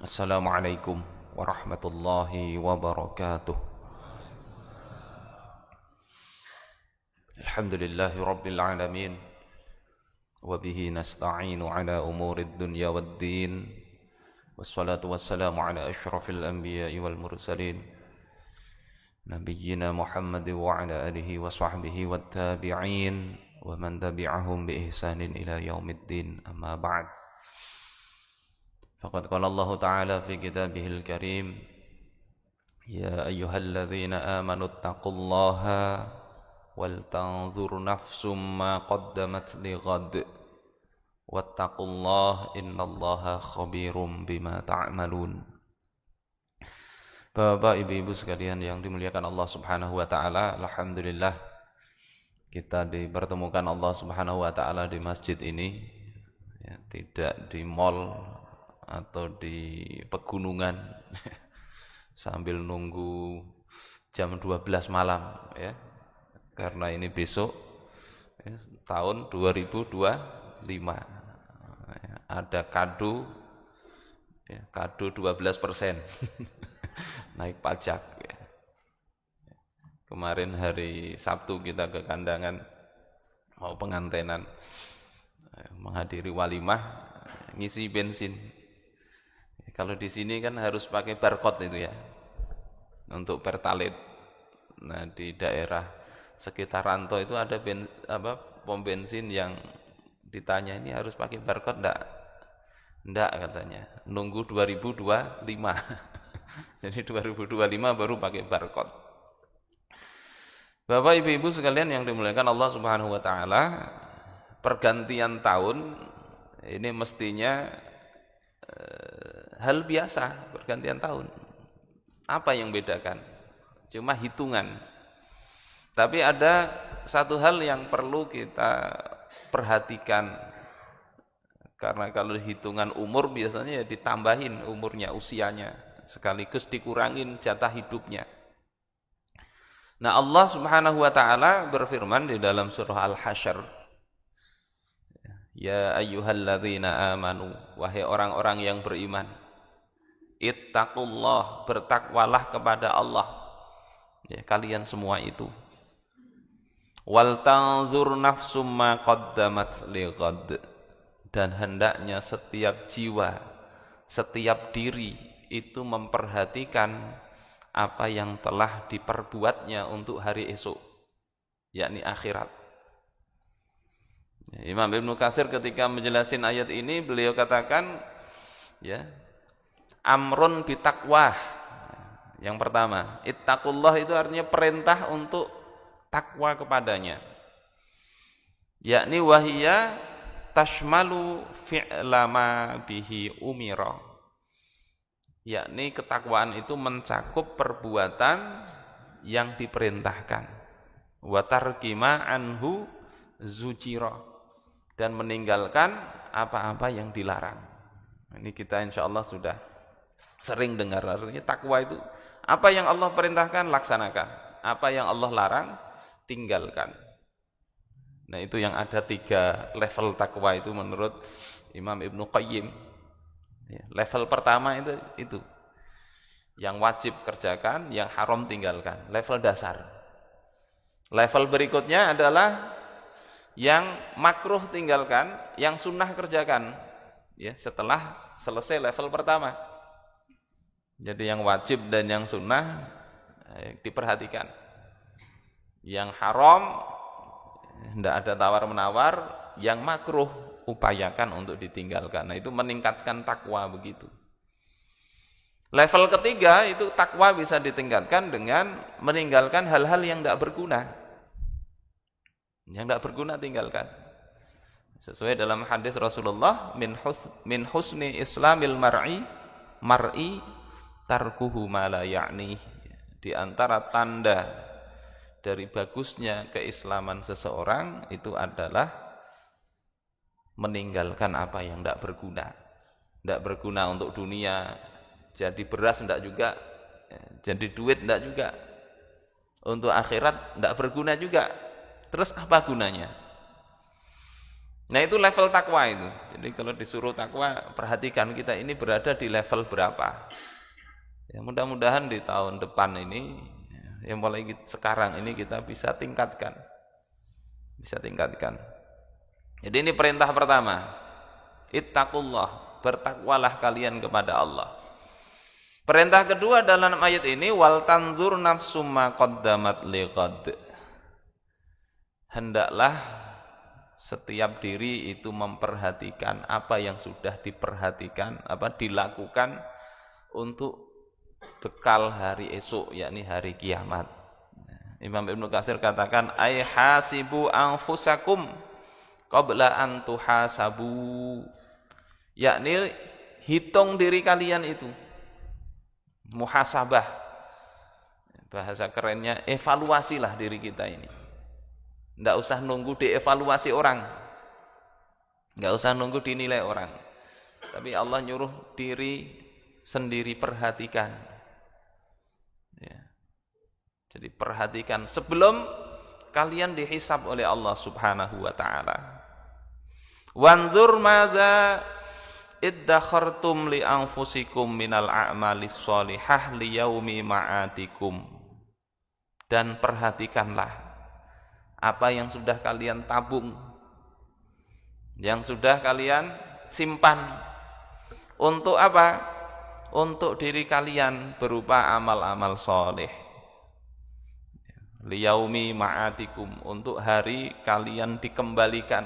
Assalamualaikum warahmatullahi wabarakatuh. Alhamdulillahi rabbil alamin. Wabihi nasta'inu ala umurid dunya waddin. Wassalatu wassalamu ala ashrafil anbiya'i wal mursalin, nabiyyina Muhammad wa ala alihi wa sahbihi wat tabi'in wa man tabi'ahum bi ihsanin ila yaumiddin. Amma ba'd. Faqad qala Allah Ta'ala fi kitabihil karim, ya ayyuhalladzina amanu taqullaha wal tanzur nafsum ma qaddamat lighad wattaqullaha innallaha khabirum bima ta'malun. Bapak, ibu-ibu sekalian yang dimuliakan Allah Subhanahu wa taala, alhamdulillah kita dipertemukan Allah Subhanahu wa taala di masjid ini, ya, tidak di mall atau di pegunungan sambil nunggu jam 12 malam, ya, karena ini besok, ya, tahun 2025, ya, ada kado, ya, kado 12% naik pajak, ya. Kemarin hari Sabtu kita ke Kandangan mau pengantenan, menghadiri walimah, ngisi bensin. Kalau di sini kan harus pakai barcode itu, ya, untuk pertalite. Nah, di daerah sekitar Ranto itu ada pom bensin yang ditanya ini harus pakai barcode enggak? Enggak, katanya. Nunggu 2025. Jadi 2025 baru pakai barcode. Bapak, ibu-ibu sekalian yang dimuliakan Allah Subhanahu wa taala, pergantian tahun ini mestinya hal biasa, pergantian tahun. Apa yang bedakan? Cuma hitungan. Tapi ada satu hal yang perlu kita perhatikan. Karena kalau hitungan umur biasanya ya ditambahin umurnya, usianya, sekaligus dikurangin jatah hidupnya. Nah, Allah Subhanahu wa taala berfirman di dalam surah Al-Hasyr, ya ayyuhalladzina amanu, wahai orang-orang yang beriman, ittaqullah, bertakwalah kepada Allah, ya, kalian semua itu. Wal tanzur nafsum ma qaddamat lighad, dan hendaknya setiap jiwa, setiap diri itu memperhatikan apa yang telah diperbuatnya untuk hari esok, yakni akhirat. Imam Ibnu Katsir ketika menjelaskan ayat ini, beliau katakan, ya, amrun bitaqwah. Yang pertama, ittaqullah itu artinya perintah untuk takwa kepadanya, yakni wahiyya tashmalu fi'la ma bihi umira, yakni ketakwaan itu mencakup perbuatan yang diperintahkan, wa tarki ma anhu zujira, dan meninggalkan apa-apa yang dilarang. Ini kita insyaallah sudah sering dengar. Artinya takwa itu apa yang Allah perintahkan laksanakan, apa yang Allah larang tinggalkan. Nah, itu yang ada 3 level takwa itu menurut Imam Ibnu Qayyim. Ya, level pertama itu yang wajib kerjakan, yang haram tinggalkan, level dasar. Level berikutnya adalah yang makruh tinggalkan, yang sunnah kerjakan, ya, setelah selesai level pertama. Jadi yang wajib dan yang sunnah diperhatikan. Yang haram tidak ada tawar-menawar, yang makruh upayakan untuk ditinggalkan. Nah, itu meningkatkan takwa begitu. Level ketiga itu takwa bisa ditingkatkan dengan meninggalkan hal-hal yang tidak berguna. Yang tidak berguna tinggalkan. Sesuai dalam hadis Rasulullah, min husni islamil mar'i tarkuhu ma la ya'ni. Di antara tanda dari bagusnya keislaman seseorang itu adalah meninggalkan apa yang tidak berguna. Tidak berguna untuk dunia, jadi beras tidak juga, jadi duit tidak juga. Untuk akhirat tidak berguna juga. Terus apa gunanya? Nah, itu level takwa itu. Jadi kalau disuruh takwa, perhatikan kita ini berada di level berapa. Ya, mudah-mudahan di tahun depan ini, yang mulai sekarang ini kita bisa tingkatkan. Bisa tingkatkan. Jadi ini perintah pertama. Ittaqullah, bertakwalah kalian kepada Allah. Perintah kedua dalam ayat ini, wal tanzur nafsum ma qaddamat liqad. Hendaklah setiap diri itu memperhatikan apa yang sudah diperhatikan, dilakukan untuk bekal hari esok, yakni hari kiamat. Imam Ibnu Katsir katakan, ay hasibu anfusakum qabla an tuhasabu, yakni hitung diri kalian itu, muhasabah, bahasa kerennya evaluasilah diri kita ini. Tidak usah nunggu dievaluasi orang, tidak usah nunggu dinilai orang, tapi Allah nyuruh diri sendiri perhatikan. Ya. Jadi perhatikan sebelum kalian dihisab oleh Allah Subhanahu wa ta'ala. Wanzur madza iddakhartum li anfusikum minal a'malis sholihah liyaumi ma'atikum. Dan perhatikanlah apa yang sudah kalian tabung, yang sudah kalian simpan. Untuk apa? Untuk diri kalian berupa amal-amal soleh. Liyaumi ma'atikum, untuk hari kalian dikembalikan.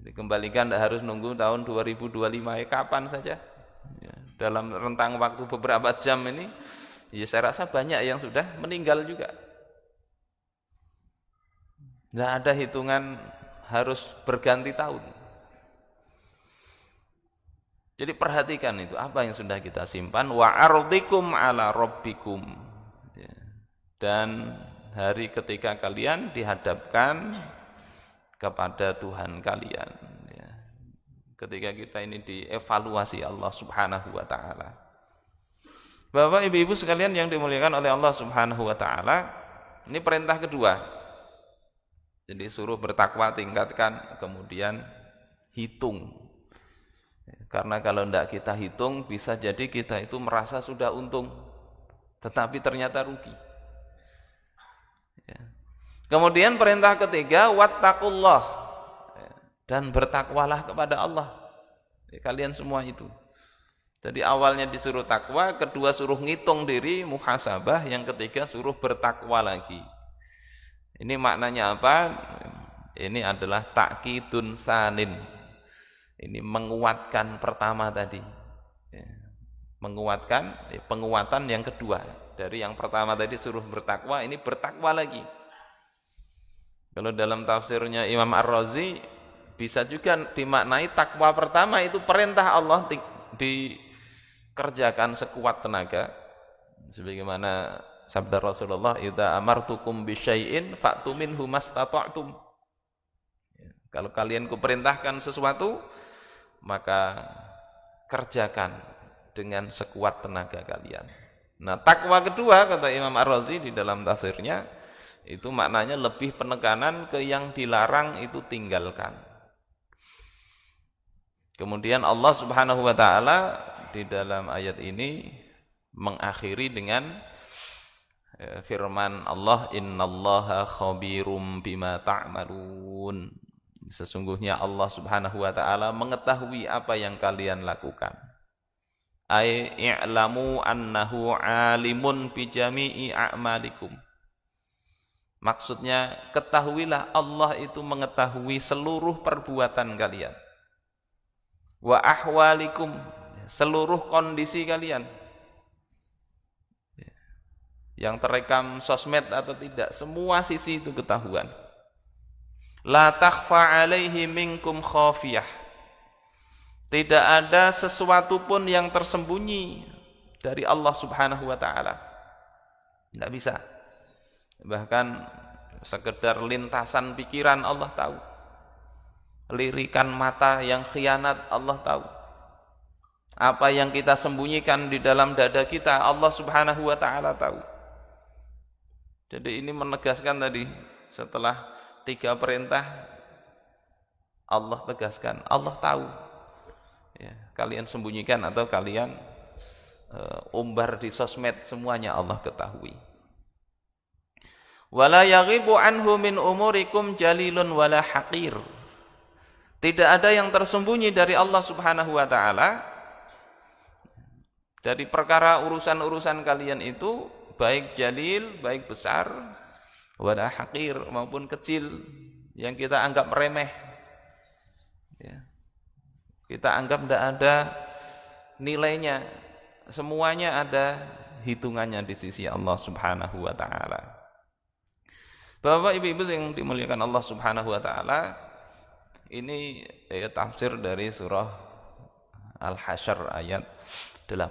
Dikembalikan tidak harus nunggu tahun 2025, kapan saja. Dalam rentang waktu beberapa jam ini, ya saya rasa banyak yang sudah meninggal juga. Tidak ada hitungan harus berganti tahun. Jadi perhatikan itu apa yang sudah kita simpan. Wa ardikum ala rabbikum. Dan hari ketika kalian dihadapkan kepada Tuhan kalian. Ketika kita ini dievaluasi Allah Subhanahu wa ta'ala. Bapak, ibu-ibu sekalian yang dimuliakan oleh Allah Subhanahu wa ta'ala, ini perintah kedua. Jadi suruh bertakwa, tingkatkan, kemudian hitung. Karena kalau tidak kita hitung, bisa jadi kita itu merasa sudah untung, tetapi ternyata rugi. Kemudian perintah ketiga, wattaqullah, dan bertakwalah kepada Allah. Kalian semua itu. Jadi awalnya disuruh takwa, kedua suruh ngitung diri, muhasabah, yang ketiga suruh bertakwa lagi. Ini maknanya apa? Ini adalah ta'kidun tsanin. Ini menguatkan pertama tadi. Menguatkan, penguatan yang kedua. Dari yang pertama tadi suruh bertakwa, ini bertakwa lagi. Kalau dalam tafsirnya Imam Ar-Razi, bisa juga dimaknai takwa pertama itu perintah Allah dikerjakan sekuat tenaga. Sebagaimana sabda Rasulullah, idza amartukum bisyai'in fa'tu minhu mastata'tum. Kalau kalian kuperintahkan sesuatu, maka kerjakan dengan sekuat tenaga kalian. Nah, takwa kedua kata Imam Ar-Razi di dalam tafsirnya, itu maknanya lebih penekanan ke yang dilarang itu tinggalkan. Kemudian Allah Subhanahu wa ta'ala di dalam ayat ini mengakhiri dengan firman Allah, innallaha khabirum bima ta'malun. Sesungguhnya Allah Subhanahu wa ta'ala mengetahui apa yang kalian lakukan. Ai i'lamu annahu alimun bi jami'i a'malikum. Maksudnya ketahuilah Allah itu mengetahui seluruh perbuatan kalian. Wa ahwalikum, seluruh kondisi kalian. Yang terekam sosmed atau tidak, semua sisi itu ketahuan. La takhfa alaihi minkum khafiyah. Tidak ada sesuatu pun yang tersembunyi dari Allah Subhanahu wa ta'ala. Tidak bisa. Bahkan sekedar lintasan pikiran Allah tahu. Lirikan mata yang khianat Allah tahu. Apa yang kita sembunyikan di dalam dada kita Allah Subhanahu wa ta'ala tahu. Jadi ini menegaskan tadi, setelah 3 perintah Allah tegaskan, Allah tahu. Ya, kalian sembunyikan atau kalian umbar di sosmed, semuanya Allah ketahui. Wala yaghibu anhu min umurikum jalilun wala haqir. Tidak ada yang tersembunyi dari Allah Subhanahu wa taala dari perkara urusan-urusan kalian itu, baik jalil, baik besar, wala haqir maupun kecil yang kita anggap remeh. Ya. Kita anggap tidak ada nilainya, semuanya ada hitungannya di sisi Allah Subhanahu wa taala. Bapak Ibu yang dimuliakan Allah Subhanahu wa taala, ini tafsir dari surah Al-Hasyr ayat 18.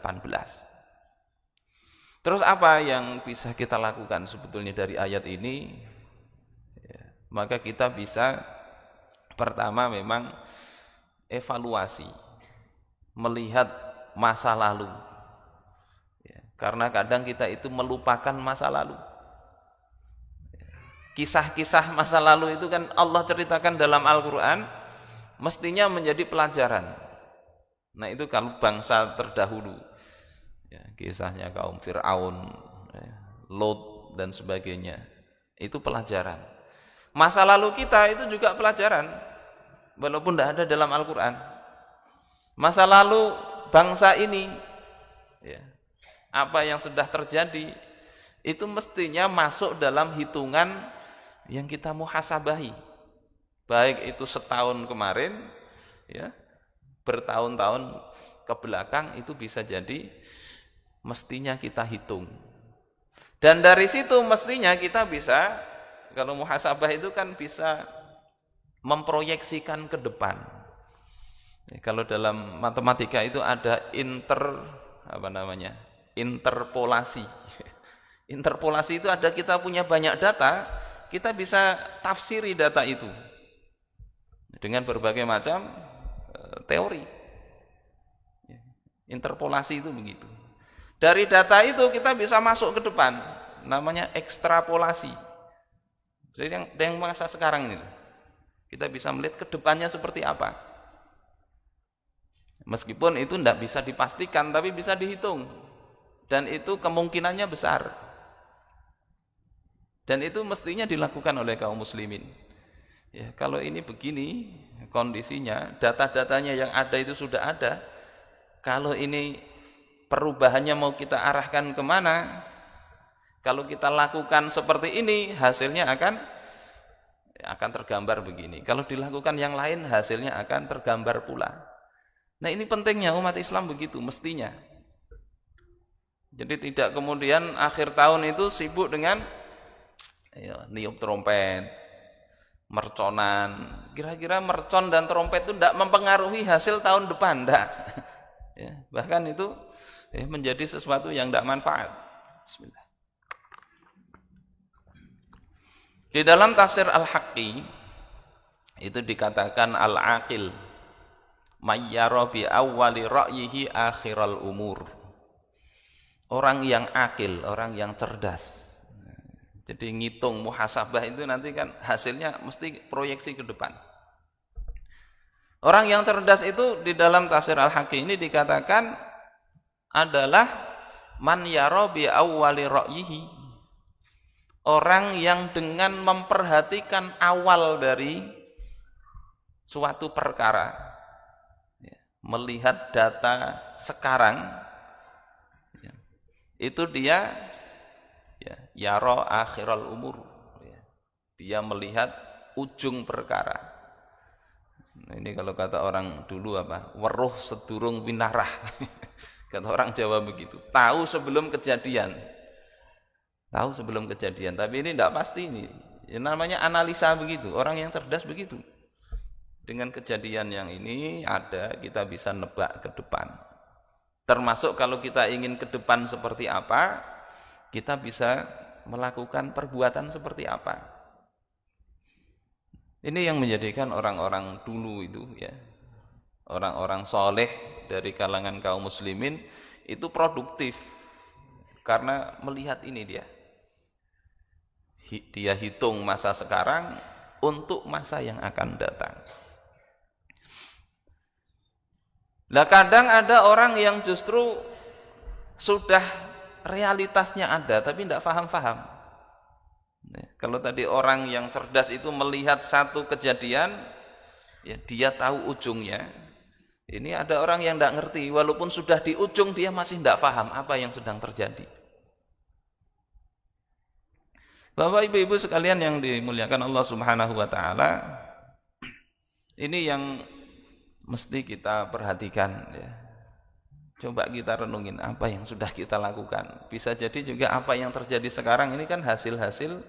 Terus apa yang bisa kita lakukan sebetulnya dari ayat ini? Ya, maka kita bisa pertama memang evaluasi, melihat masa lalu. Ya, karena kadang kita itu melupakan masa lalu. Kisah-kisah masa lalu itu kan Allah ceritakan dalam Al-Quran, mestinya menjadi pelajaran. Nah itu kalau bangsa terdahulu, ya, kisahnya kaum Fir'aun, ya, Lot dan sebagainya, itu pelajaran. Masa lalu kita itu juga pelajaran, walaupun tidak ada dalam Al-Quran. Masa lalu bangsa ini, ya, apa yang sudah terjadi, itu mestinya masuk dalam hitungan yang kita muhasabahi, baik itu setahun kemarin, ya, bertahun-tahun ke belakang, itu bisa jadi mestinya kita hitung. Dan dari situ mestinya kita bisa, kalau muhasabah itu kan bisa memproyeksikan ke depan. Ya, kalau dalam matematika itu ada interpolasi. Interpolasi itu ada, kita punya banyak data, kita bisa tafsiri data itu dengan berbagai macam teori. Interpolasi itu begitu. Dari data itu kita bisa masuk ke depan, namanya ekstrapolasi. Jadi yang masa sekarang ini, kita bisa melihat ke depannya seperti apa. Meskipun itu tidak bisa dipastikan, tapi bisa dihitung. Dan itu kemungkinannya besar. Dan itu mestinya dilakukan oleh kaum muslimin. Ya, kalau ini begini kondisinya, data-datanya yang ada itu sudah ada. Kalau ini perubahannya mau kita arahkan kemana? Kalau kita lakukan seperti ini, hasilnya akan tergambar begini. Kalau dilakukan yang lain, hasilnya akan tergambar pula. Nah ini pentingnya umat Islam begitu, mestinya. Jadi tidak kemudian akhir tahun itu sibuk dengan niup trompet, merconan. Kira-kira mercon dan trompet itu tidak mempengaruhi hasil tahun depan, tidak. Ya, bahkan itu menjadi sesuatu yang tidak manfaat. Bismillah. Di dalam tafsir Al-Haqqi itu dikatakan al-aqil mayyara bi awwali ra'yihi akhiral umur. Orang yang akil, orang yang cerdas. Jadi ngitung muhasabah itu nanti kan hasilnya mesti proyeksi ke depan. Orang yang cerdas itu di dalam tafsir Al-Haqqi ini dikatakan adalah man yara bi awwali ra'yihi. Orang yang dengan memperhatikan awal dari suatu perkara, melihat data sekarang, itu dia yara akhiral umur, dia melihat ujung perkara. Nah, ini kalau kata orang dulu apa? Weruh sedurung winarah. Kata orang Jawa begitu. Tahu sebelum kejadian. Tahu sebelum kejadian. Tapi ini tidak pasti ini. Ya, namanya analisa begitu. Orang yang cerdas begitu. Dengan kejadian yang ini ada, kita bisa nebak ke depan. Termasuk kalau kita ingin ke depan seperti apa, kita bisa melakukan perbuatan seperti apa. Ini yang menjadikan orang-orang dulu itu, ya, orang-orang soleh dari kalangan kaum muslimin itu produktif karena melihat ini dia hitung masa sekarang untuk masa yang akan datang. Lah kadang ada orang yang justru sudah realitasnya ada tapi tidak paham-paham. Kalau tadi orang yang cerdas itu melihat satu kejadian, ya dia tahu ujungnya. Ini ada orang yang tidak ngerti, walaupun sudah di ujung dia masih tidak paham apa yang sedang terjadi. Bapak ibu-ibu sekalian yang dimuliakan Allah Subhanahu wa taala, ini yang mesti kita perhatikan ya. Coba kita renungin apa yang sudah kita lakukan. Bisa jadi juga apa yang terjadi sekarang ini kan hasil-hasil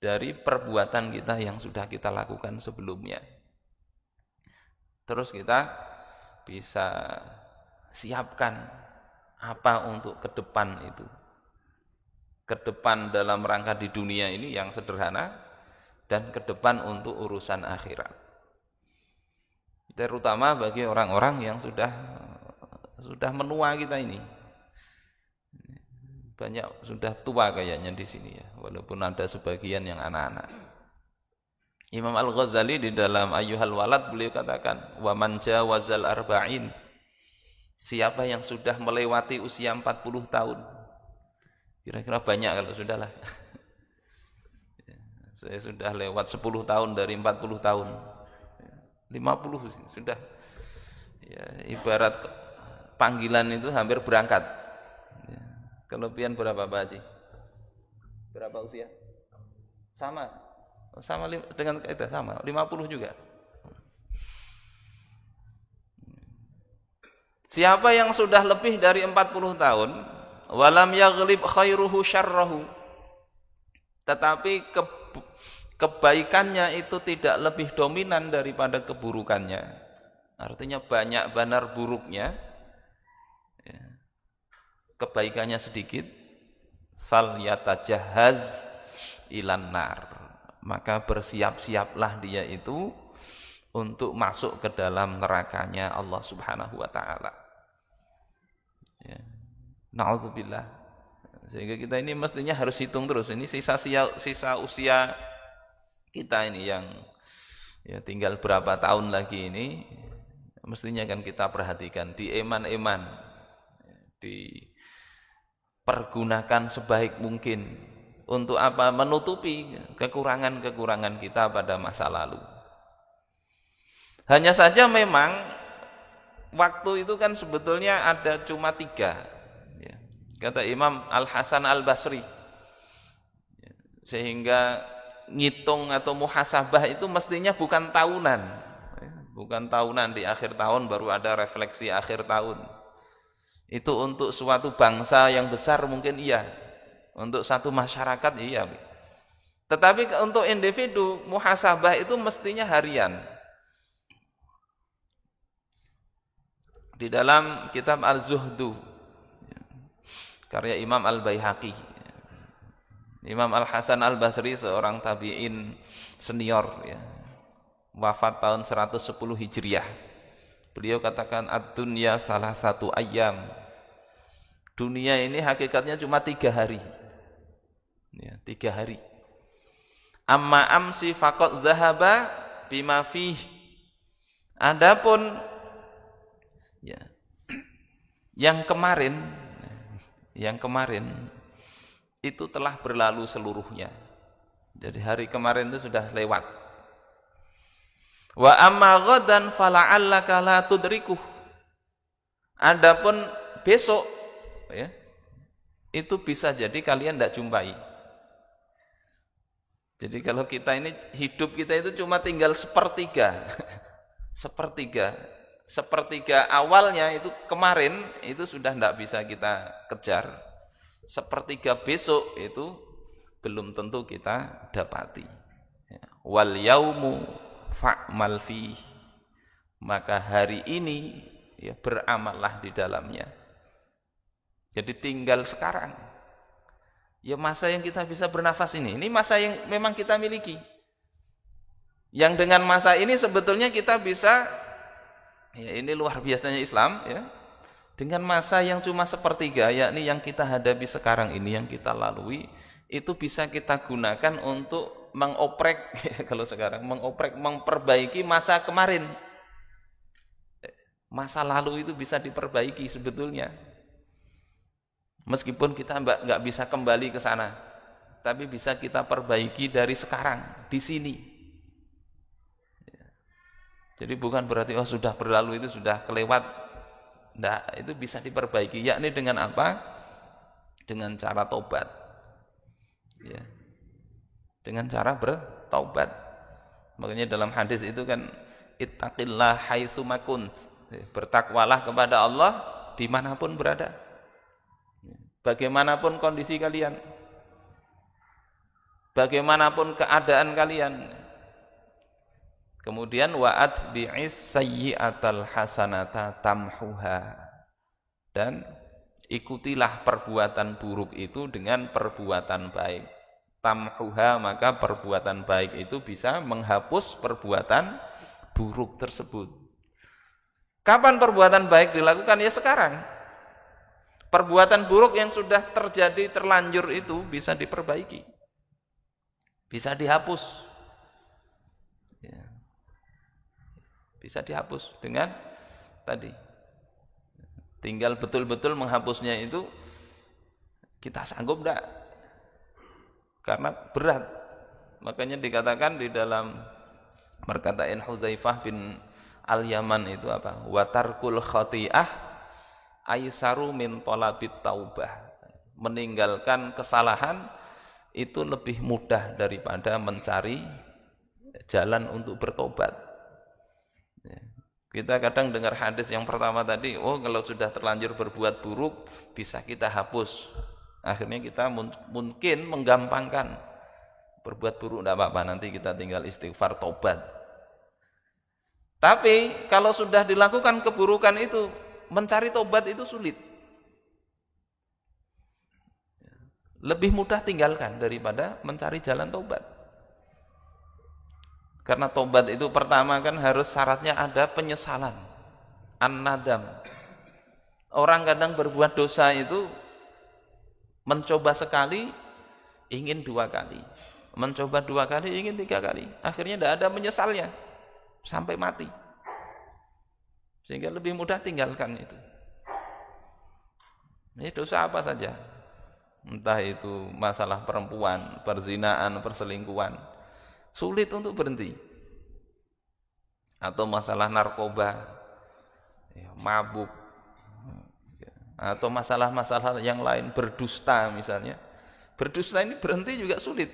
dari perbuatan kita yang sudah kita lakukan sebelumnya. Terus kita bisa siapkan apa untuk ke depan itu. Ke depan dalam rangka di dunia ini yang sederhana dan ke depan untuk urusan akhirat. Terutama bagi orang-orang yang sudah menua kita ini. Banyak sudah tua kayaknya di sini ya, walaupun ada sebagian yang anak-anak. Imam Al-Ghazali di dalam Ayyuhal Walad beliau katakan, "Wa man jawazal arba'in." Siapa yang sudah melewati usia 40 tahun. Kira-kira banyak kalau sudahlah. Saya sudah lewat 10 tahun dari 40 tahun. 50 sudah. Ya, ibarat panggilan itu hampir berangkat. Ya. Kelebihan berapa Pak Haji? Berapa usia? Sama dengan kita, sama 50 juga. Siapa yang sudah lebih dari 40 tahun, walam yaghlib khairuhu syarrahu, tetapi kebaikannya itu tidak lebih dominan daripada keburukannya, artinya banyak benar buruknya, ya. Kebaikannya sedikit, fal yatajahhaz ilan nar, maka bersiap-siaplah dia itu untuk masuk ke dalam nerakanya Allah Subhanahu wa taala. Ya. Na'udzubillah. Sehingga kita ini mestinya harus hitung terus. Ini sisa usia kita ini yang ya tinggal berapa tahun lagi ini, mestinya kan kita perhatikan, dieman-eman, dipergunakan sebaik mungkin untuk apa? Menutupi kekurangan-kekurangan kita pada masa lalu. Hanya saja memang waktu itu kan sebetulnya ada cuma 3. Kata Imam Al-Hasan Al-Basri, sehingga ngitung atau muhasabah itu mestinya bukan tahunan, di akhir tahun baru ada refleksi akhir tahun. Itu untuk suatu bangsa yang besar mungkin iya, untuk satu masyarakat iya, tetapi untuk individu muhasabah itu mestinya harian. Di dalam kitab Al-Zuhdu karya Imam Al-Baihaqi, Imam Al-Hasan Al-Basri seorang tabi'in senior ya, wafat tahun 110 Hijriah. Beliau katakan, ad-dunya salah satu ayyam, dunia ini hakikatnya cuma 3 hari ya, 3 hari. Amma amsi faqad dhahaba bima fih, adapun ya yang kemarin itu telah berlalu seluruhnya. Jadi hari kemarin itu sudah lewat. Wa amma ghadan fala'allaka la tudrikuh. Adapun besok ya, itu bisa jadi kalian tidak jumpai. Jadi kalau kita ini hidup kita itu cuma tinggal sepertiga awalnya itu kemarin itu sudah tidak bisa kita kejar, sepertiga besok itu belum tentu kita dapati. Wal yaumu fa'mal fi, maka hari ini ya beramallah di dalamnya. Jadi tinggal sekarang ya, masa yang kita bisa bernafas ini masa yang memang kita miliki, yang dengan masa ini sebetulnya kita bisa ya, ini luar biasanya Islam ya. Dengan masa yang cuma sepertiga, yakni yang kita hadapi sekarang ini, yang kita lalui, itu bisa kita gunakan untuk mengoprek, ya, kalau sekarang mengoprek, memperbaiki masa kemarin. Masa lalu itu bisa diperbaiki sebetulnya. Meskipun kita nggak bisa kembali ke sana, tapi bisa kita perbaiki dari sekarang, di sini. Jadi bukan berarti sudah berlalu itu sudah kelewat. Enggak, itu bisa diperbaiki. Yakni dengan apa? Dengan cara tobat. Ya. Dengan cara bertaubat. Makanya dalam hadis itu kan ittaqillah haitsu makunt. Bertakwalah kepada Allah dimanapun berada. Bagaimanapun kondisi kalian, bagaimanapun keadaan kalian. Kemudian wa'at bi'is sayyi'atal hasanata tamhuha, dan ikutilah perbuatan buruk itu dengan perbuatan baik. Tamhuha, maka perbuatan baik itu bisa menghapus perbuatan buruk tersebut. Kapan perbuatan baik dilakukan? Ya sekarang. Perbuatan buruk yang sudah terjadi terlanjur itu bisa diperbaiki, bisa dihapus, ya. Bisa dihapus dengan tadi. Tinggal betul-betul menghapusnya itu kita sanggup enggak? Karena berat. Makanya dikatakan di dalam perkataan Hudzaifah bin Al-Yaman itu apa? Wa tarkul khati'ah aisaru min talabit taubah. Meninggalkan kesalahan itu lebih mudah daripada mencari jalan untuk bertobat. Kita kadang dengar hadis yang pertama tadi, kalau sudah terlanjur berbuat buruk bisa kita hapus. Akhirnya kita mungkin menggampangkan, berbuat buruk tidak apa-apa, nanti kita tinggal istighfar tobat. Tapi kalau sudah dilakukan keburukan itu, mencari tobat itu sulit. Lebih mudah tinggalkan daripada mencari jalan tobat. Karena tobat itu pertama kan harus syaratnya ada penyesalan, an-nadam. Orang kadang berbuat dosa itu mencoba sekali, ingin 2 kali. Mencoba 2 kali, ingin 3 kali. Akhirnya tidak ada menyesalnya sampai mati. Sehingga lebih mudah tinggalkan itu. Ini dosa apa saja. Entah itu masalah perempuan, perzinaan, perselingkuhan. Sulit untuk berhenti. Atau masalah narkoba, mabuk. Atau masalah-masalah yang lain, berdusta misalnya. Berdusta ini berhenti juga sulit.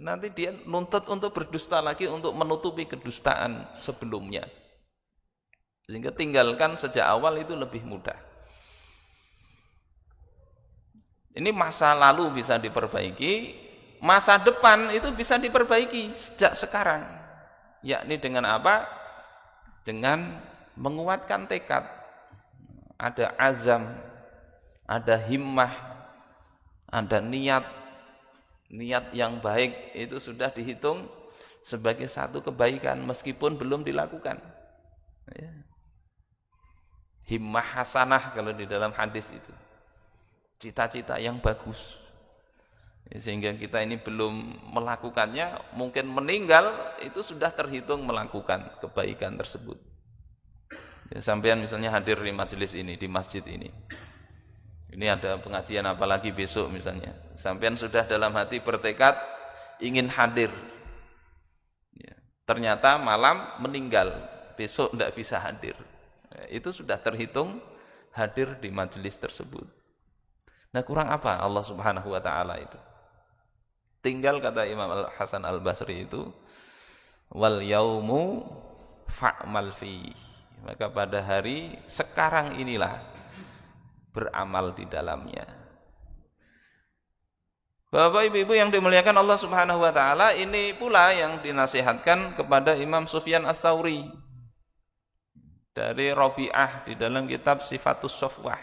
Nanti dia nuntut untuk berdusta lagi untuk menutupi kedustaan sebelumnya. Sehingga tinggalkan sejak awal itu lebih mudah. Ini masa lalu bisa diperbaiki, masa depan itu bisa diperbaiki sejak sekarang. Yakni dengan apa? Dengan menguatkan tekad. Ada azam, ada himmah, ada niat. Niat yang baik itu sudah dihitung sebagai satu kebaikan meskipun belum dilakukan. Ya. Himmah hasanah kalau di dalam hadis itu, cita-cita yang bagus. Sehingga kita ini belum melakukannya, mungkin meninggal itu sudah terhitung melakukan kebaikan tersebut. Ya, sampean misalnya hadir di majelis ini, di masjid ini, ada pengajian apalagi besok misalnya, sampean sudah dalam hati bertekad ingin hadir, ya, ternyata malam meninggal, besok tidak bisa hadir. Itu sudah terhitung hadir di majelis tersebut. Nah, kurang apa Allah Subhanahu wa taala itu? Tinggal kata Imam Hasan Al-Basri itu, wal yaumu fa'mal fi. Maka pada hari sekarang inilah beramal di dalamnya. Bapak Ibu yang dimuliakan Allah Subhanahu wa taala, ini pula yang dinasihatkan kepada Imam Sufyan Ats-Tsauri dari Rabi'ah di dalam kitab Sifatus Safwah.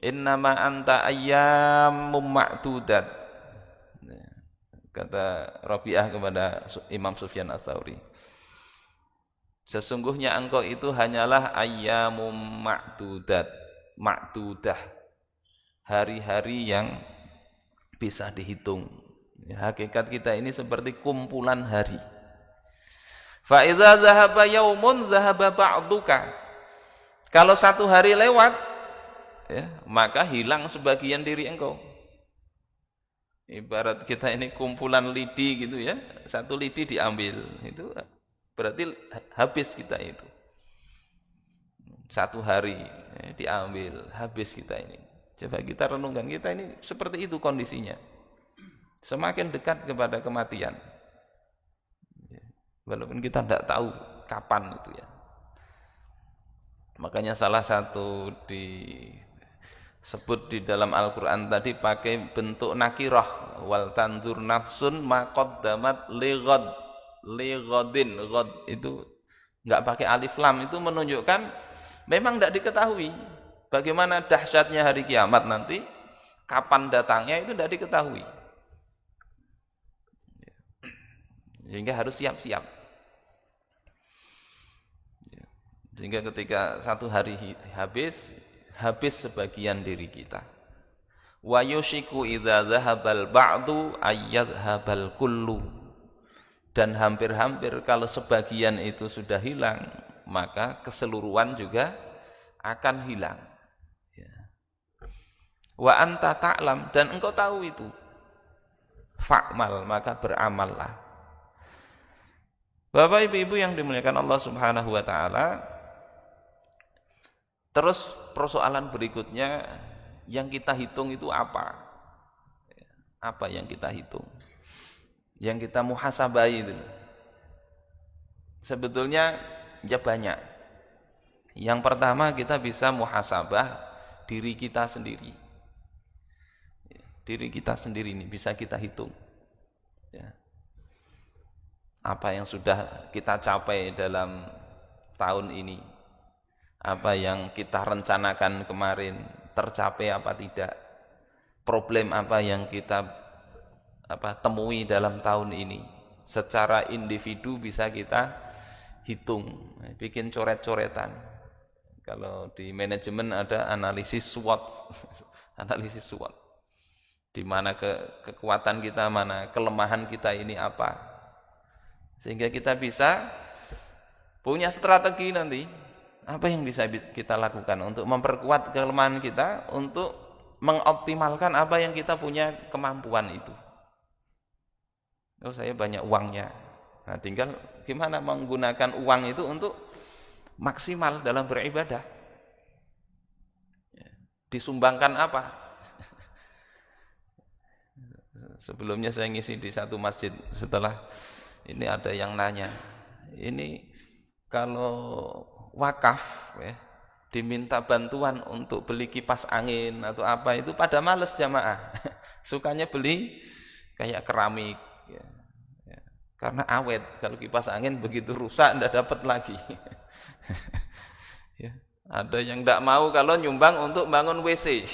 Innama anta ayyamum ma'dudat. Kata Rabi'ah kepada Imam Sufyan Ats-Tsauri, sesungguhnya engkau itu hanyalah ayyamum ma'dudah, hari-hari yang bisa dihitung. Hakikat kita ini seperti kumpulan hari. Fa idza dzahaba yaumun dzahaba ba'duka. Kalau satu hari lewat, ya, maka hilang sebagian diri engkau. Ibarat kita ini kumpulan lidi gitu ya, satu lidi diambil, itu berarti habis kita itu. Satu hari diambil, habis kita ini. Coba kita renungkan, kita ini seperti itu kondisinya. Semakin dekat kepada kematian. Walaupun kita tidak tahu kapan itu ya. Makanya salah satu disebut di dalam Al-Quran tadi pakai bentuk nakirah. Wal tanzur nafsun ma qaddamat lighadin. Ghad itu enggak pakai alif lam, itu menunjukkan memang tidak diketahui bagaimana dahsyatnya hari kiamat nanti, kapan datangnya itu tidak diketahui. Sehingga harus siap-siap. Sehingga ketika satu hari habis sebagian diri kita. Wa yushiku idza dzahabal ba'du ayyadhhabal kullu. Dan hampir-hampir kalau sebagian itu sudah hilang, maka keseluruhan juga akan hilang. Wa anta ta'lam, dan engkau tahu itu. Fa'mal, maka beramallah. Bapak ibu-ibu yang dimuliakan Allah Subhanahu wa taala, terus persoalan berikutnya yang kita hitung itu apa? Apa yang kita hitung? Yang kita muhasabai itu. Sebetulnya ya banyak. Yang pertama kita bisa muhasabah diri kita sendiri. Diri kita sendiri ini bisa kita hitung. Ya. Apa yang sudah kita capai dalam tahun ini, apa yang kita rencanakan kemarin tercapai apa tidak, problem apa yang kita temui dalam tahun ini, secara individu bisa kita hitung, bikin coret-coretan. Kalau di manajemen ada analisis SWOT, analisis SWOT, di mana kekuatan kita, mana kelemahan kita ini apa. Sehingga kita bisa punya strategi nanti, apa yang bisa kita lakukan untuk memperkuat kelemahan kita, untuk mengoptimalkan apa yang kita punya kemampuan itu. Oh, saya banyak uangnya. Nah, tinggal gimana menggunakan uang itu untuk maksimal dalam beribadah. Disumbangkan apa? Sebelumnya saya ngisi di satu masjid, setelah ini ada yang nanya, ini kalau wakaf ya, diminta bantuan untuk beli kipas angin atau apa, itu pada males jamaah. Sukanya beli kayak keramik ya. Ya. Karena awet, kalau kipas angin begitu rusak tidak dapat lagi. Ya. Ada yang tidak mau kalau nyumbang untuk bangun WC.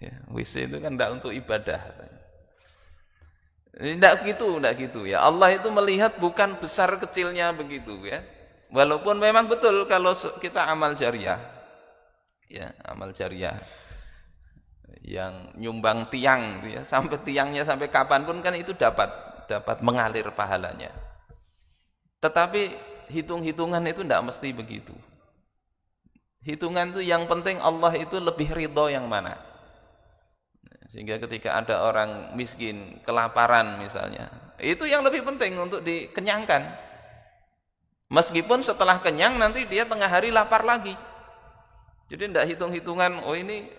Ya, WC itu kan tidak untuk ibadah. Tidak gitu ya. Allah itu melihat bukan besar kecilnya begitu ya. Walaupun memang betul kalau kita amal jariah, ya amal jariah yang nyumbang tiang, ya, sampai tiangnya sampai kapanpun kan itu dapat mengalir pahalanya. Tetapi hitung-hitungan itu tidak mesti begitu. Hitungan itu yang penting Allah itu lebih ridho yang mana. Sehingga ketika ada orang miskin, kelaparan misalnya, itu yang lebih penting untuk dikenyangkan. Meskipun setelah kenyang nanti dia tengah hari lapar lagi. Jadi tidak hitung-hitungan, oh ini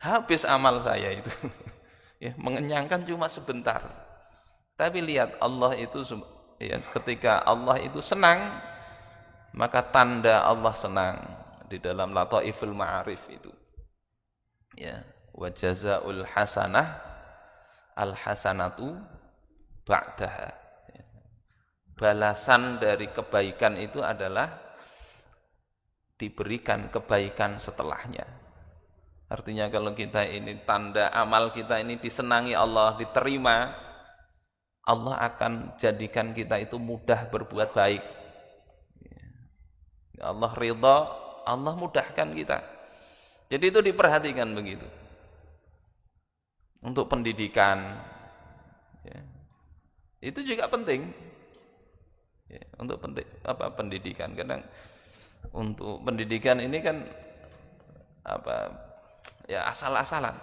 habis amal saya itu. Ya, mengenyangkan cuma sebentar. Tapi lihat Allah itu ya, ketika Allah itu senang, maka tanda Allah senang di dalam Lataiful Ma'arif itu. Ya. Wa jazaa'ul hasanah al-hasanatu ba'daha. Balasan dari kebaikan itu adalah diberikan kebaikan setelahnya. Artinya kalau kita ini tanda amal kita ini disenangi Allah, diterima, Allah akan jadikan kita itu mudah berbuat baik. Allah ridha, Allah mudahkan kita. Jadi itu diperhatikan begitu. Untuk pendidikan ya, itu juga penting Ya, untuk pendidikan. Kadang untuk pendidikan ini kan ya asal-asalan.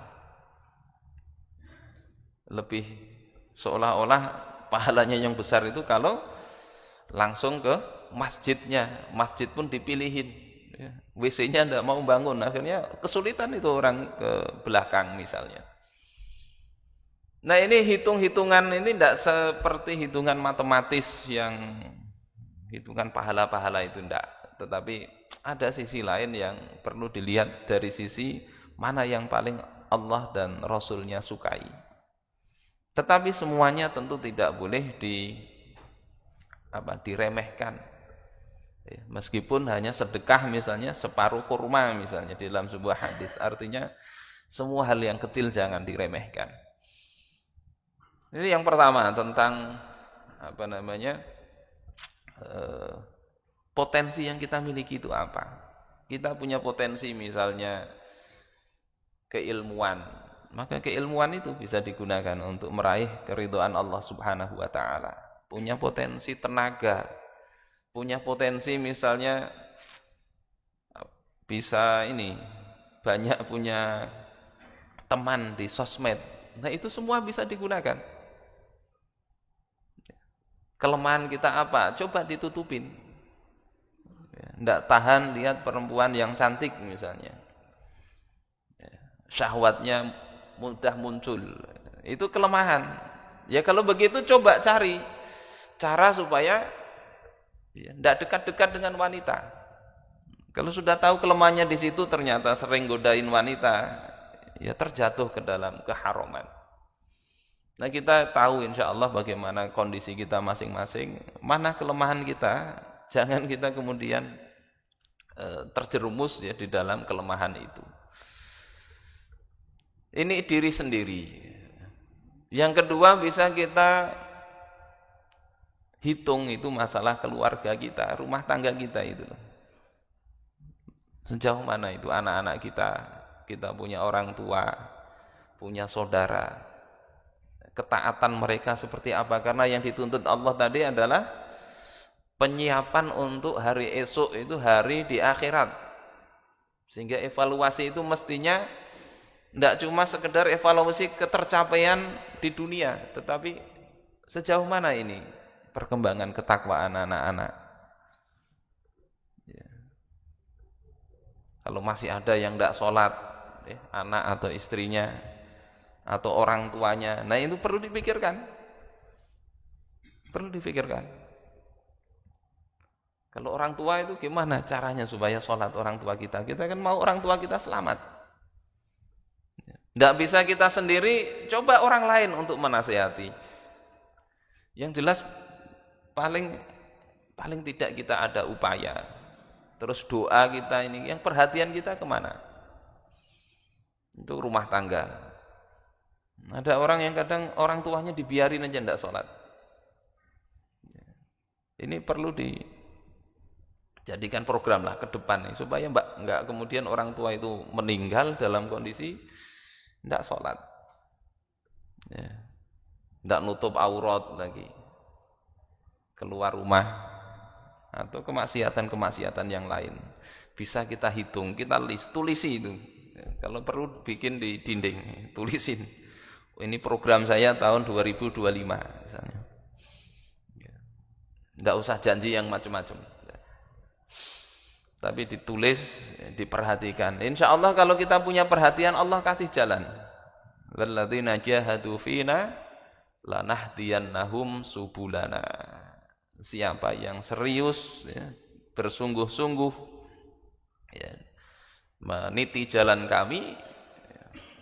Lebih seolah-olah pahalanya yang besar itu kalau langsung ke masjidnya, masjid pun dipilihin. Ya, WC-nya tidak mau bangun, akhirnya kesulitan itu orang ke belakang misalnya. Nah ini hitung-hitungan ini tidak seperti hitungan matematis yang hitungan pahala-pahala itu tidak. Tetapi ada sisi lain yang perlu dilihat dari sisi mana yang paling Allah dan Rasulnya sukai. Tetapi semuanya tentu tidak boleh diremehkan. Ya, meskipun hanya sedekah misalnya separuh kurma misalnya di dalam sebuah hadis, artinya semua hal yang kecil jangan diremehkan. Ini yang pertama tentang potensi yang kita miliki itu apa? Kita punya potensi misalnya keilmuan, maka keilmuan itu bisa digunakan untuk meraih keridhaan Allah Subhanahu wa taala. Punya potensi tenaga, punya potensi misalnya bisa banyak punya teman di sosmed. Nah, itu semua bisa digunakan. Kelemahan kita apa? Coba ditutupin. Tidak tahan lihat perempuan yang cantik misalnya. Syahwatnya mudah muncul. Itu kelemahan. Ya kalau begitu coba cari cara supaya tidak dekat-dekat dengan wanita. Kalau sudah tahu kelemahannya di situ ternyata sering godain wanita, ya terjatuh ke dalam keharaman. Nah kita tahu insya Allah bagaimana kondisi kita masing-masing, mana kelemahan kita, jangan kita kemudian terjerumus ya di dalam kelemahan itu. Ini diri sendiri. Yang kedua bisa kita hitung itu masalah keluarga kita, rumah tangga kita itu. Sejauh mana itu anak-anak kita punya orang tua, punya saudara. Ketaatan mereka seperti apa? Karena yang dituntut Allah tadi adalah penyiapan untuk hari esok, itu hari di akhirat. Sehingga evaluasi itu mestinya tidak cuma sekedar evaluasi ketercapaian di dunia, tetapi sejauh mana ini perkembangan ketakwaan anak-anak. Ya. Kalau masih ada yang tidak sholat, anak atau istrinya, atau orang tuanya, nah itu perlu dipikirkan. Perlu dipikirkan. Kalau orang tua itu gimana caranya supaya sholat orang tua kita? Kita kan mau orang tua kita selamat. Tidak bisa kita sendiri, coba orang lain untuk menasihati. Yang jelas paling tidak kita ada upaya. Terus doa kita ini, yang perhatian kita kemana? Itu rumah tangga. Ada orang yang kadang orang tuanya dibiarin aja tidak sholat. Ini perlu dijadikan program lah ke depan nih, supaya enggak kemudian orang tua itu meninggal dalam kondisi tidak sholat. Tidak nutup aurat lagi. Keluar rumah. Atau kemaksiatan-kemaksiatan yang lain. Bisa kita hitung, kita tulisi itu. Kalau perlu bikin di dinding, tulisin. Ini program saya tahun 2025 misalnya. Tidak usah janji yang macam-macam. Tapi ditulis, diperhatikan. Insya Allah kalau kita punya perhatian, Allah kasih jalan. Walladzina jahadu fina lanahdiyannahum subulana. Siapa yang serius, bersungguh-sungguh, meniti jalan kami,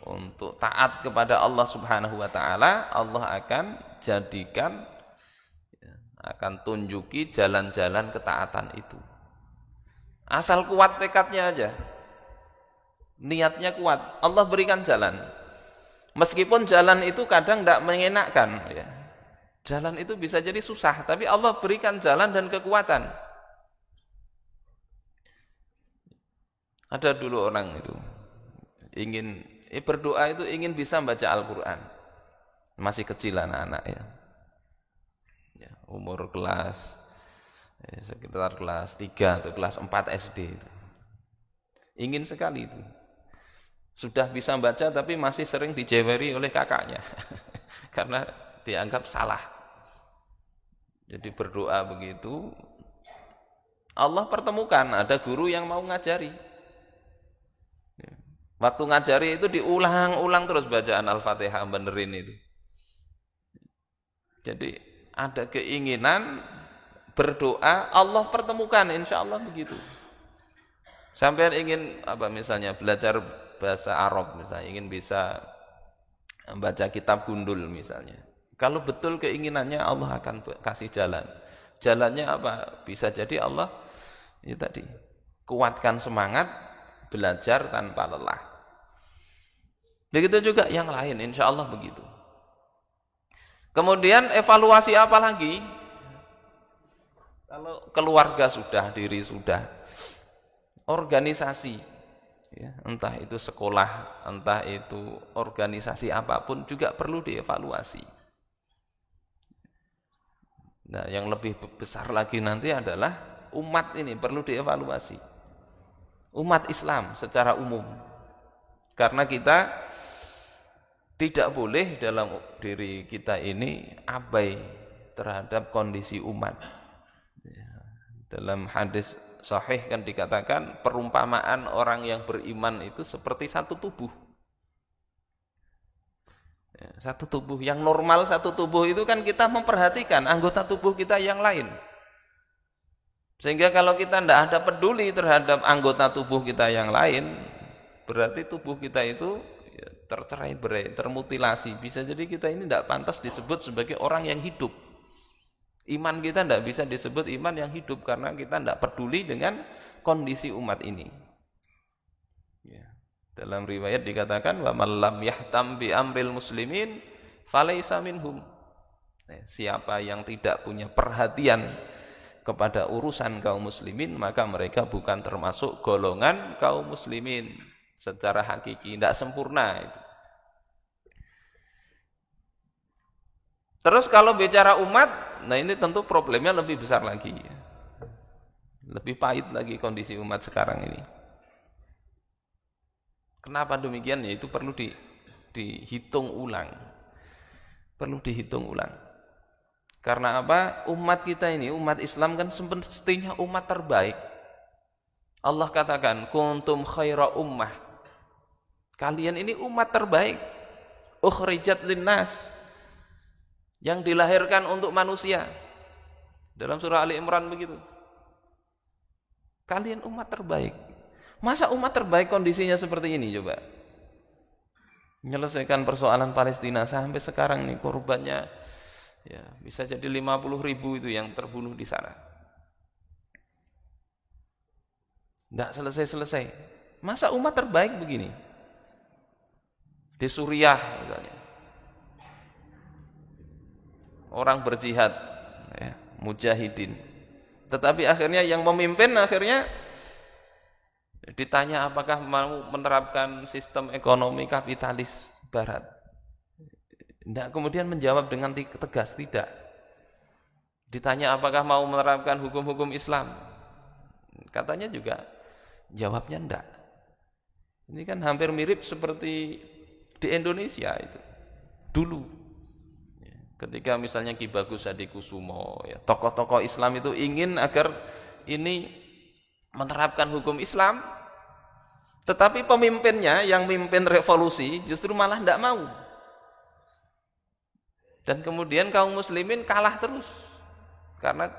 untuk taat kepada Allah Subhanahu wa taala, Allah akan jadikan, akan tunjuki jalan-jalan ketaatan itu. Asal kuat tekadnya aja. Niatnya kuat, Allah berikan jalan. Meskipun jalan itu kadang tidak mengenakkan, ya. Jalan itu bisa jadi susah, tapi Allah berikan jalan dan kekuatan. Ada dulu orang itu ingin berdoa itu ingin bisa baca Al-Quran. Masih kecil anak-anak ya. Umur kelas sekitar kelas 3 atau kelas 4 SD itu. Ingin sekali itu. Sudah bisa baca tapi masih sering dijeweri oleh kakaknya karena dianggap salah. Jadi berdoa begitu, Allah pertemukan ada guru yang mau ngajari. Waktu ngajari itu diulang-ulang terus bacaan Al-Fatihah benerin itu. Jadi ada keinginan berdoa, Allah pertemukan, insya Allah begitu. Sampai ingin misalnya belajar bahasa Arab misalnya, ingin bisa membaca kitab gundul misalnya. Kalau betul keinginannya, Allah akan kasih jalan. Jalannya apa? Bisa jadi Allah ya tadi kuatkan semangat belajar tanpa lelah. Begitu juga yang lain, insya Allah begitu. Kemudian evaluasi apa lagi? Kalau keluarga sudah, diri sudah, organisasi, ya, entah itu sekolah, entah itu organisasi apapun juga perlu dievaluasi. Nah, yang lebih besar lagi nanti adalah umat ini perlu dievaluasi. Umat Islam secara umum. Karena kita tidak boleh dalam diri kita ini abai terhadap kondisi umat. Dalam hadis sahih kan dikatakan perumpamaan orang yang beriman itu seperti satu tubuh. Satu tubuh yang normal, satu tubuh itu kan kita memperhatikan anggota tubuh kita yang lain. Sehingga kalau kita tidak ada peduli terhadap anggota tubuh kita yang lain, berarti tubuh kita itu tercerai-berai, termutilasi. Bisa jadi kita ini tidak pantas disebut sebagai orang yang hidup. Iman kita tidak bisa disebut iman yang hidup karena kita tidak peduli dengan kondisi umat ini. Ya. Dalam riwayat dikatakan wa man lam yahtam bi amril muslimin falaisa minhum. Siapa yang tidak punya perhatian kepada urusan kaum muslimin, maka mereka bukan termasuk golongan kaum muslimin secara hakiki, tidak sempurna itu. Terus kalau bicara umat, nah ini tentu problemnya lebih besar lagi. Lebih pahit lagi kondisi umat sekarang ini. Kenapa demikian? Ya itu perlu dihitung ulang. Perlu dihitung ulang. Karena apa? Umat kita ini, umat Islam kan semestinya umat terbaik. Allah katakan, kuntum khaira ummah. Kalian ini umat terbaik. Ukhrijat linnas. Yang dilahirkan untuk manusia. Dalam surah Ali Imran begitu. Kalian umat terbaik. Masa umat terbaik kondisinya seperti ini coba? Menyelesaikan persoalan Palestina sampai sekarang nih korbannya ya bisa jadi 50.000 itu yang terbunuh di sana. Tidak selesai-selesai. Masa umat terbaik begini? Di Suriah misalnya. Orang berjihad, ya, mujahidin. Tetapi akhirnya yang memimpin akhirnya ditanya apakah mau menerapkan sistem ekonomi kapitalis barat. Tidak kemudian menjawab dengan tegas, tidak. Ditanya apakah mau menerapkan hukum-hukum Islam. Katanya juga jawabnya tidak. Ini kan hampir mirip seperti di Indonesia itu. Dulu. Ketika misalnya Ki Bagus Hadikusumo, ya, tokoh-tokoh Islam itu ingin agar ini menerapkan hukum Islam, tetapi pemimpinnya yang mimpin revolusi justru malah tidak mau. Dan kemudian kaum muslimin kalah terus karena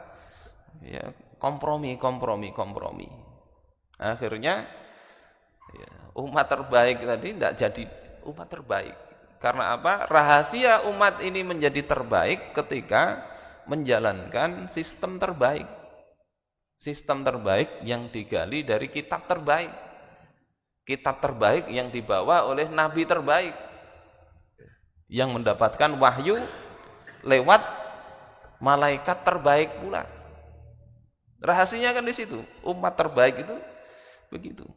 ya, kompromi. Akhirnya ya, umat terbaik tadi tidak jadi umat terbaik. Karena apa? Rahasia umat ini menjadi terbaik ketika menjalankan sistem terbaik. Sistem terbaik yang digali dari kitab terbaik. Kitab terbaik yang dibawa oleh nabi terbaik. Yang mendapatkan wahyu lewat malaikat terbaik pula. Rahasianya kan di situ. Umat terbaik itu begitu.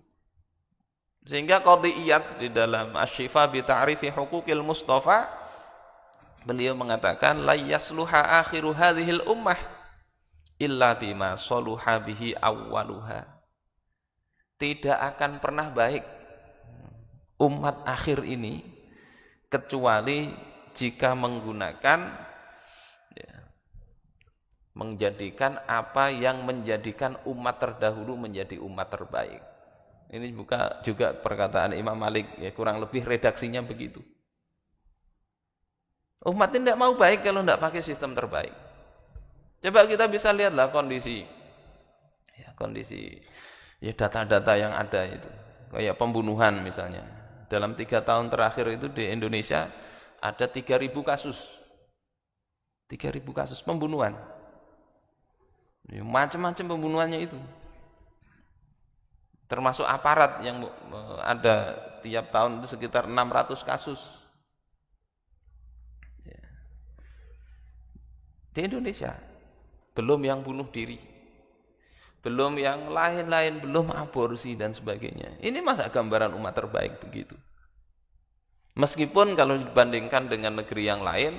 Sehingga Qadhi'iyat di dalam Asy-Syifa bi Ta'rifi Huquqil Mustafa beliau mengatakan la yasluha akhiru hadhil ummah illa bima saluha bihi awwaluha. Tidak akan pernah baik umat akhir ini kecuali jika menggunakan menjadikan apa yang menjadikan umat terdahulu menjadi umat terbaik. Ini juga perkataan Imam Malik, ya, kurang lebih redaksinya begitu. Umat ini tidak mau baik kalau tidak pakai sistem terbaik. Coba kita bisa lihatlah kondisi data-data yang ada itu, kayak pembunuhan misalnya. Dalam 3 tahun terakhir itu di Indonesia ada 3.000 kasus. 3.000 kasus pembunuhan. Macam-macam pembunuhannya itu. Termasuk aparat yang ada tiap tahun itu sekitar 600 kasus. Di Indonesia. Belum yang bunuh diri. Belum yang lain-lain, belum aborsi dan sebagainya. Ini masa gambaran umat terbaik begitu. Meskipun kalau dibandingkan dengan negeri yang lain,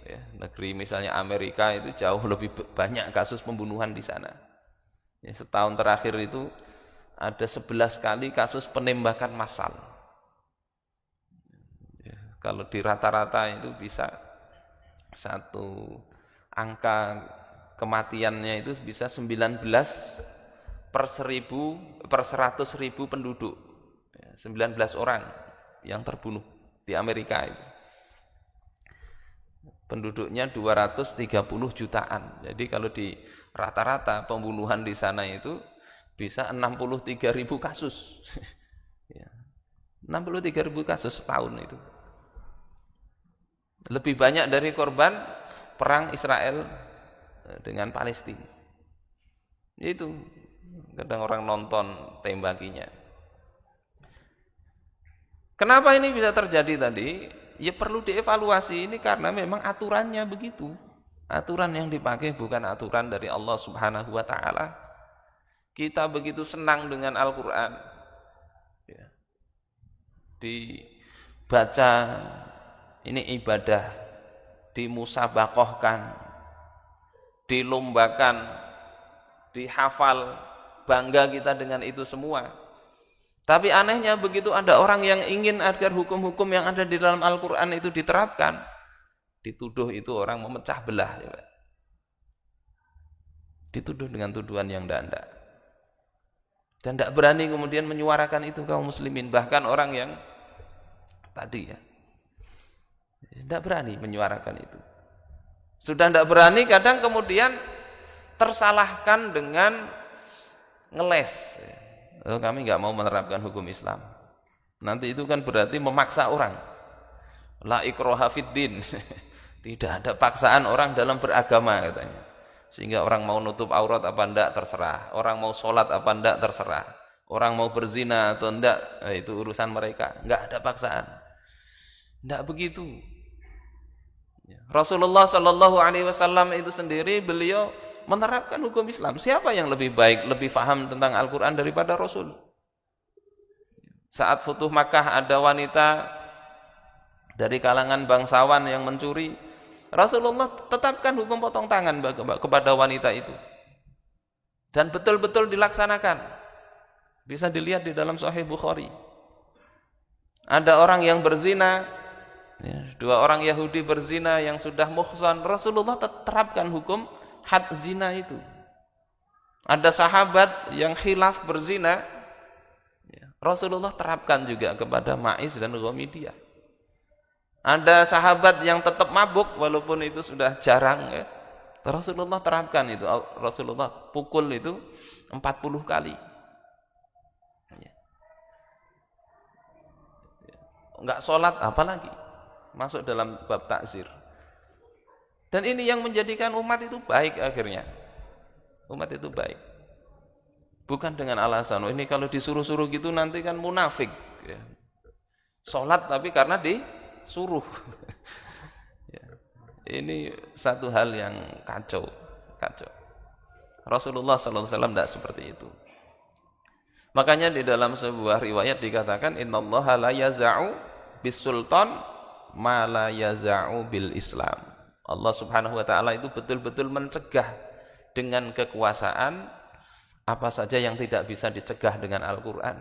ya, negeri misalnya Amerika itu jauh lebih banyak kasus pembunuhan di sana. Ya, setahun terakhir itu ada 11 kali kasus penembakan massal. Ya, kalau di rata-rata itu bisa satu angka kematiannya itu bisa 19 per 100.000 penduduk. Ya, 19 orang yang terbunuh di Amerika itu. Penduduknya 230 jutaan. Jadi kalau di rata-rata pembunuhan di sana itu bisa 63.000 kasus. Ya. 63.000 kasus setahun itu. Lebih banyak dari korban perang Israel dengan Palestina. Itu kadang orang nonton tembakinya. Kenapa ini bisa terjadi tadi? Ya perlu dievaluasi ini karena memang aturannya begitu. Aturan yang dipakai bukan aturan dari Allah Subhanahu wa taala. Kita begitu senang dengan Al-Qur'an. Ya. Dibaca ini ibadah, dimusabaqahkan, dilombakan, dihafal, bangga kita dengan itu semua. Tapi anehnya begitu ada orang yang ingin agar hukum-hukum yang ada di dalam Al-Quran itu diterapkan, dituduh itu orang memecah belah. Ya. Dituduh dengan tuduhan yang tidak. Dan tidak berani kemudian menyuarakan itu kaum muslimin. Bahkan orang yang tadi ya, tidak berani menyuarakan itu. Sudah tidak berani, kadang kemudian tersalahkan dengan ngeles. Kami nggak mau menerapkan hukum Islam. Nanti itu kan berarti memaksa orang. La ikraha fiddin. Tidak ada paksaan orang dalam beragama katanya. Sehingga orang mau nutup aurat apa enggak terserah. Orang mau sholat apa enggak terserah. Orang mau berzina atau enggak, itu urusan mereka. Enggak ada paksaan. Enggak begitu. Rasulullah Shallallahu Alaihi Wasallam itu sendiri beliau menerapkan hukum Islam. Siapa yang lebih baik, lebih faham tentang Al-Quran daripada Rasul? Saat Futuh Makkah ada wanita dari kalangan bangsawan yang mencuri, Rasulullah tetapkan hukum potong tangan kepada wanita itu. Dan betul-betul dilaksanakan. Bisa dilihat di dalam Sahih Bukhari. Ada orang yang berzina, ya, 2 orang Yahudi berzina yang sudah muhsan, Rasulullah terapkan hukum had zina itu. Ada sahabat yang khilaf berzina, Rasulullah terapkan juga kepada Ma'iz dan Ghamidiyah. Ada sahabat yang tetap mabuk walaupun itu sudah jarang, ya. Rasulullah terapkan itu. Rasulullah pukul itu 40 kali. Enggak sholat apalagi, masuk dalam bab takzir. Dan ini yang menjadikan umat itu baik akhirnya. Umat itu baik. Bukan dengan alasan, ini kalau disuruh-suruh gitu nanti kan munafik. Ya. Sholat tapi karena disuruh. Ya. Ini satu hal yang kacau. Rasulullah SAW tidak seperti itu. Makanya di dalam sebuah riwayat dikatakan, innallaha la yaza'u bis sultan ma la yaza'u bil Islam. Allah Subhanahu wa taala itu betul-betul mencegah dengan kekuasaan apa saja yang tidak bisa dicegah dengan Al-Qur'an.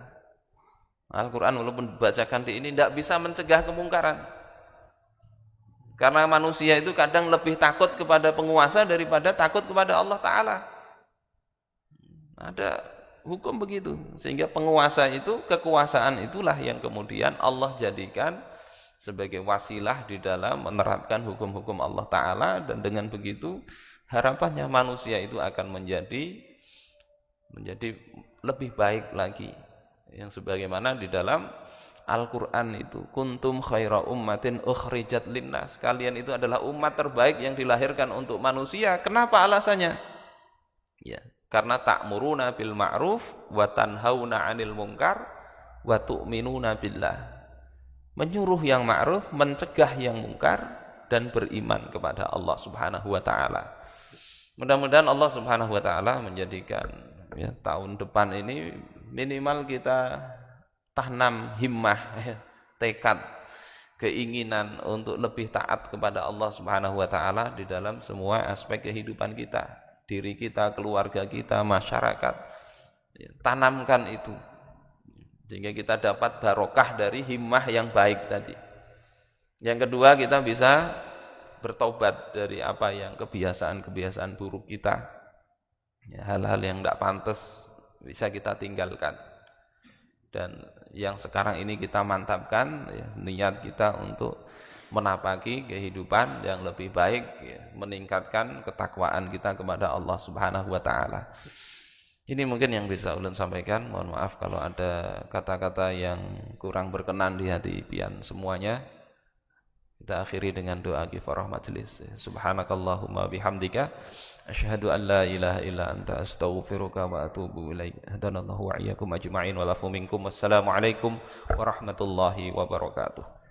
Al-Qur'an walaupun dibacakan di ini tidak bisa mencegah kemungkaran. Karena manusia itu kadang lebih takut kepada penguasa daripada takut kepada Allah Ta'ala. Ada hukum begitu. Sehingga penguasa itu, kekuasaan itulah yang kemudian Allah jadikan sebagai wasilah di dalam menerapkan hukum-hukum Allah Ta'ala. Dan dengan begitu harapannya manusia itu akan menjadi lebih baik lagi. Yang sebagaimana di dalam Al-Quran itu, kuntum khaira ummatin ukhrijat linnas, kalian itu adalah umat terbaik yang dilahirkan untuk manusia. Kenapa alasannya? Ya, karena ta'muruna bil ma'ruf wa tanhauna 'anil munkar wa tu'minuna billah. Menyuruh yang ma'ruf, mencegah yang mungkar, dan beriman kepada Allah Subhanahu wa taala. Mudah-mudahan Allah Subhanahu wa taala menjadikan ya, tahun depan ini minimal kita tanam himmah, tekad, keinginan untuk lebih taat kepada Allah Subhanahu wa taala di dalam semua aspek kehidupan kita, diri kita, keluarga kita, masyarakat. Tanamkan itu sehingga kita dapat barokah dari himmah yang baik tadi. Yang kedua, kita bisa bertobat dari apa yang kebiasaan-kebiasaan buruk kita. Ya, hal-hal yang tidak pantas bisa kita tinggalkan. Dan yang sekarang ini kita mantapkan ya, niat kita untuk menapaki kehidupan yang lebih baik ya, meningkatkan ketakwaan kita kepada Allah Subhanahu wa taala. Ini mungkin yang bisa ulun sampaikan. Mohon maaf kalau ada kata-kata yang kurang berkenan di hati pian semuanya. Kita akhiri dengan doa kifarah majelis. Subhanakallahumma bihamdika asyhadu an la ilaha illa anta astaghfiruka wa atubu ilaik. Hadanallahu wa iyyakum ajma'in wa lafu minkum. Wassalamualaikum warahmatullahi wabarakatuh.